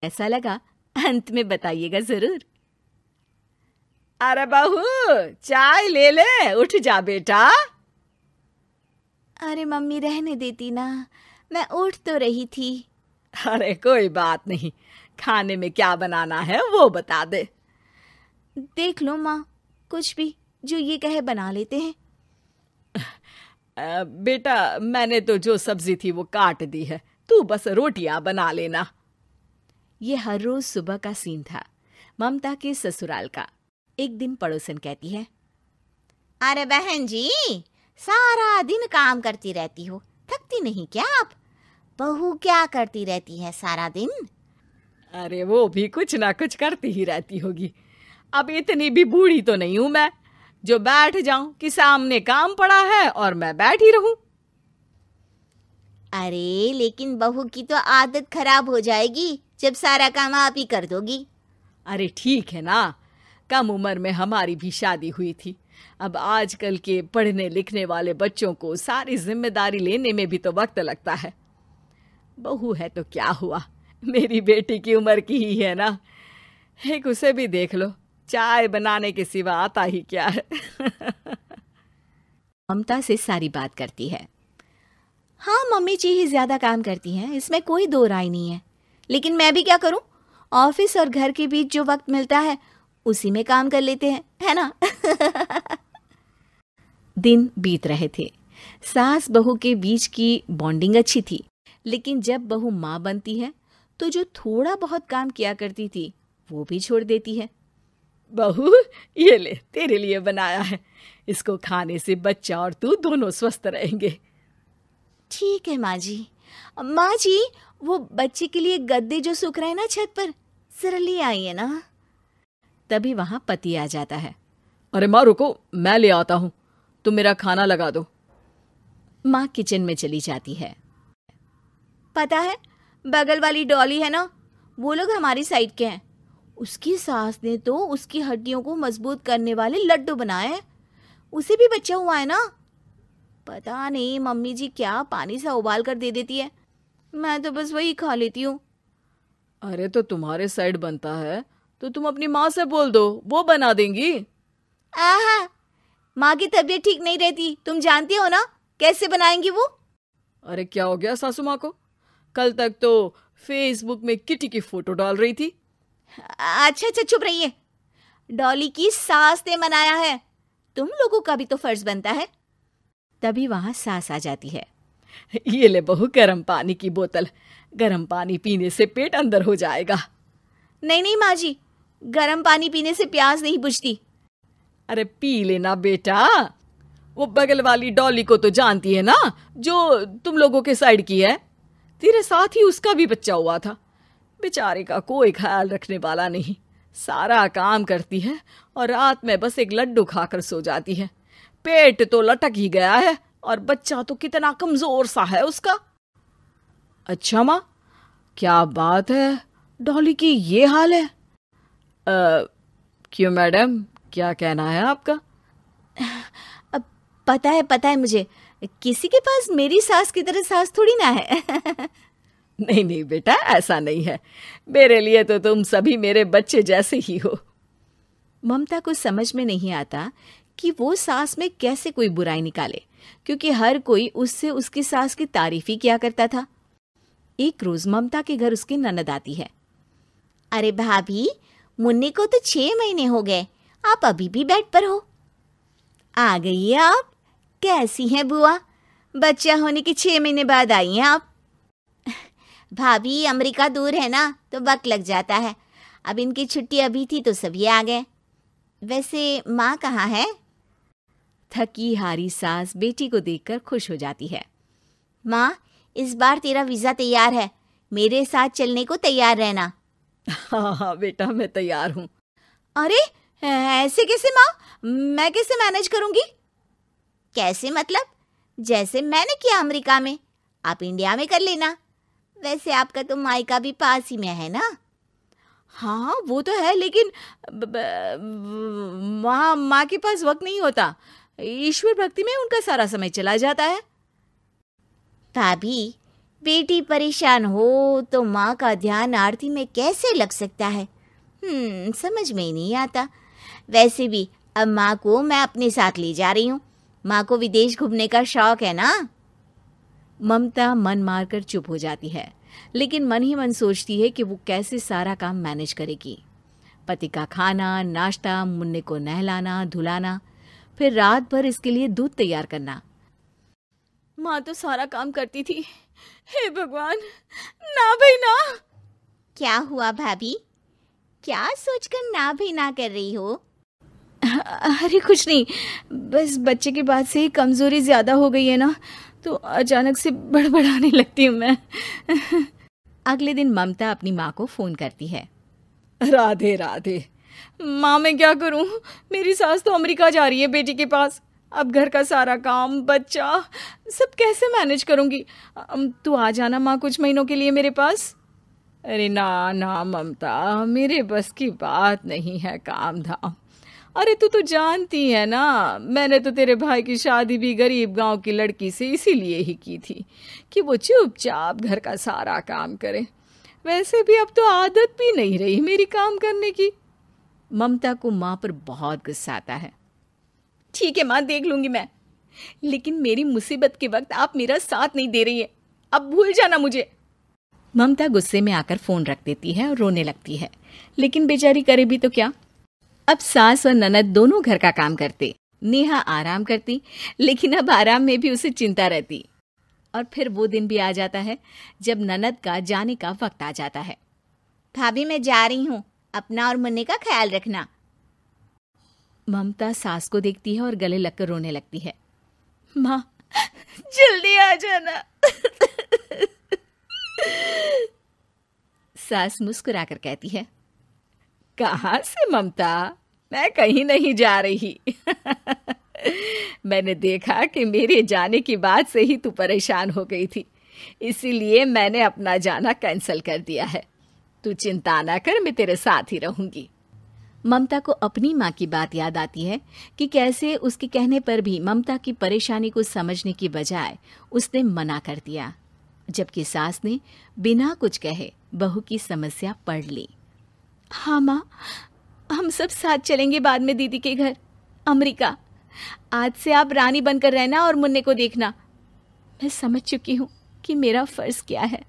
ऐसा लगा अंत में बताइएगा जरूर। अरे बहू, चाय ले ले, उठ जा बेटा। अरे मम्मी रहने देती ना, मैं उठ तो रही थी। अरे कोई बात नहीं, खाने में क्या बनाना है वो बता दे। देख लो माँ, कुछ भी जो ये कहे बना लेते हैं। बेटा मैंने तो जो सब्जी थी वो काट दी है, तू बस रोटियां बना लेना। ये हर रोज सुबह का सीन था ममता के ससुराल का। एक दिन पड़ोसन कहती है, अरे बहन जी, सारा दिन काम करती रहती हो, थकती नहीं क्या आप? बहू क्या करती रहती है सारा दिन? अरे वो भी कुछ ना कुछ करती ही रहती होगी। अब इतनी भी बूढ़ी तो नहीं हूं मैं जो बैठ जाऊं कि सामने काम पड़ा है और मैं बैठ ही रहूं। अरे लेकिन बहू की तो आदत खराब हो जाएगी जब सारा काम आप ही कर दोगी। अरे ठीक है ना, कम उम्र में हमारी भी शादी हुई थी। अब आजकल के पढ़ने लिखने वाले बच्चों को सारी जिम्मेदारी लेने में भी तो वक्त लगता है। बहू है तो क्या हुआ, मेरी बेटी की उम्र की ही है ना। एक उसे भी देख लो, चाय बनाने के सिवा आता ही क्या है। ममता से सारी बात करती है। हाँ मम्मी जी ही ज्यादा काम करती हैं, इसमें कोई दो राय नहीं है। लेकिन मैं भी क्या करूं, ऑफिस और घर के बीच जो वक्त मिलता है उसी में काम कर लेते हैं, है ना। दिन बीत रहे थे। सास बहू के बीच की बॉन्डिंग अच्छी थी, लेकिन जब बहू माँ बनती है तो जो थोड़ा बहुत काम किया करती थी वो भी छोड़ देती है। बहू ये ले, तेरे लिए बनाया है, इसको खाने से बच्चा और तू दोनों स्वस्थ रहेंगे। ठीक है माँ जी। माँ जी, वो बच्चे के लिए गद्दे जो सूख रहे हैं ना छत पर, जरा ले आइए ना। तभी वहां पति आ जाता है। अरे माँ रुको, मैं ले आता हूँ, तुम मेरा खाना लगा दो। माँ किचन में चली जाती है। पता है, बगल वाली डॉली है ना, वो लोग हमारी साइड के हैं। उसकी सास ने तो उसकी हड्डियों को मजबूत करने वाले लड्डू बनाए हैं। उसे भी बच्चा हुआ है ना। पता नहीं मम्मी जी क्या पानी सा उबाल कर दे देती है, मैं तो बस वही खा लेती हूँ। अरे तो तुम्हारे साइड बनता है तो तुम अपनी माँ से बोल दो, वो बना देंगी। आहा, माँ की तबीयत ठीक नहीं रहती, तुम जानती हो ना, कैसे बनाएंगी वो? अरे क्या हो गया सासू माँ को, कल तक तो फेसबुक में किटी की फोटो डाल रही थी। अच्छा अच्छा चुप रहिए। डॉली की सास ने मनाया है, तुम लोगों का भी तो फर्ज बनता है। तभी वहां सास आ जाती है। ये ले बहू गर्म पानी की बोतल, गर्म पानी पीने से पेट अंदर हो जाएगा। नहीं नहीं माँ जी, गर्म पानी पीने से प्यास नहीं बुझती। अरे पी लेना बेटा। वो बगल वाली डॉली को तो जानती है ना, जो तुम लोगों के साइड की है। तेरे साथ ही उसका भी बच्चा हुआ था। बेचारे का कोई ख्याल रखने वाला नहीं, सारा काम करती है और रात में बस एक लड्डू खाकर सो जाती है। पेट तो लटक ही गया है और बच्चा तो कितना कमजोर सा है उसका। अच्छा माँ, क्या बात है, डॉली की ये हाल है? क्यों मैडम, क्या कहना है आपका? अब पता है मुझे, किसी के पास मेरी सास की तरह सास थोड़ी ना है। नहीं नहीं बेटा, ऐसा नहीं है, मेरे लिए तो तुम सभी मेरे बच्चे जैसे ही हो। ममता को समझ में नहीं आता कि वो सास में कैसे कोई बुराई निकाले, क्योंकि हर कोई उससे उसकी सास की तारीफ ही किया करता था। एक रोज ममता के घर उसकी ननद आती है। अरे भाभी, मुन्नी को तो 6 महीने हो गए, आप अभी भी बेड पर हो। आ गई है आप? कैसी हैं बुआ? बच्चा होने के 6 महीने बाद आई हैं आप। भाभी अमेरिका दूर है ना, तो वक्त लग जाता है। अब इनकी छुट्टी अभी थी तो सभी आ गए। वैसे माँ कहाँ है? थकी हारी सास बेटी को देखकर खुश हो जाती है। माँ, इस बार तेरा वीजा तैयार है, मेरे साथ चलने को तैयार रहना। हाँ हाँ बेटा, मैं तैयार हूँ। अरे ऐसे कैसे माँ, मैं कैसे मैनेज करूंगी? कैसे मतलब? जैसे मैंने किया अमेरिका में, आप इंडिया में कर लेना। वैसे आपका तो मायका भी पास ही में है ना। हाँ वो तो है, लेकिन वहाँ माँ के पास वक्त नहीं होता, ईश्वर भक्ति में उनका सारा समय चला जाता है। भाभी, बेटी परेशान हो तो माँ का ध्यान आरती में कैसे लग सकता है? समझ में ही नहीं आता। वैसे भी अब माँ को मैं अपने साथ ले जा रही हूँ। माँ को विदेश घूमने का शौक है ना। ममता मन मारकर चुप हो जाती है, लेकिन मन ही मन सोचती है कि वो कैसे सारा काम मैनेज करेगी। पति का खाना, नाश्ता, मुन्ने को नहलाना, धुलाना, फिर रात भर इसके लिए दूध तैयार करना। माँ तो सारा काम करती थी। हे भगवान, ना भाई ना। क्या हुआ भाभी? क्या सोचकर ना भी ना कर रही हो? अरे कुछ नहीं, बस बच्चे के बाद से ही कमजोरी ज्यादा हो गई है ना, तो अचानक से बड़बड़ाने लगती हूँ मैं। अगले दिन ममता अपनी माँ को फोन करती है। राधे राधे। माँ मैं क्या करूँ, मेरी सास तो अमेरिका जा रही है बेटी के पास। अब घर का सारा काम, बच्चा, सब कैसे मैनेज करूँगी। तू आ जाना माँ कुछ महीनों के लिए मेरे पास। अरे ना ना ममता, मेरे बस की बात नहीं है काम धाम। अरे तू तो जानती है ना, मैंने तो तेरे भाई की शादी भी गरीब गांव की लड़की से इसीलिए ही की थी कि वो चुपचाप घर का सारा काम करे। वैसे भी अब तो आदत भी नहीं रही मेरी काम करने की। ममता को माँ पर बहुत गुस्सा आता है। ठीक है माँ, देख लूंगी मैं, लेकिन मेरी मुसीबत के वक्त आप मेरा साथ नहीं दे रही है। अब भूल जाना मुझे। ममता गुस्से में आकर फोन रख देती है और रोने लगती है, लेकिन बेचारी करे भी तो क्या। अब सास और ननद दोनों घर का काम करते, नेहा आराम करती, लेकिन अब आराम में भी उसे चिंता रहती। और फिर वो दिन भी आ जाता है जब ननद का जाने का वक्त आ जाता है। भाभी मैं जा रही हूँ, अपना और मुन्ने का ख्याल रखना। ममता सास को देखती है और गले लगकर रोने लगती है। माँ जल्दी आ जाना। सास मुस्कुराकर कहती है, कहाँ से ममता, मैं कहीं नहीं जा रही। मैंने देखा कि मेरे जाने की बात से ही तू परेशान हो गई थी, इसीलिए मैंने अपना जाना कैंसिल कर दिया है। तू चिंता ना कर, मैं तेरे साथ ही रहूंगी। ममता को अपनी माँ की बात याद आती है कि कैसे उसके कहने पर भी ममता की परेशानी को समझने की बजाय उसने मना कर दिया, जबकि सास ने बिना कुछ कहे बहू की समस्या पढ़ ली। हाँ माँ, हम सब साथ चलेंगे बाद में दीदी के घर अमेरिका। आज से आप रानी बनकर रहना और मुन्ने को देखना। मैं समझ चुकी हूँ कि मेरा फर्ज क्या है।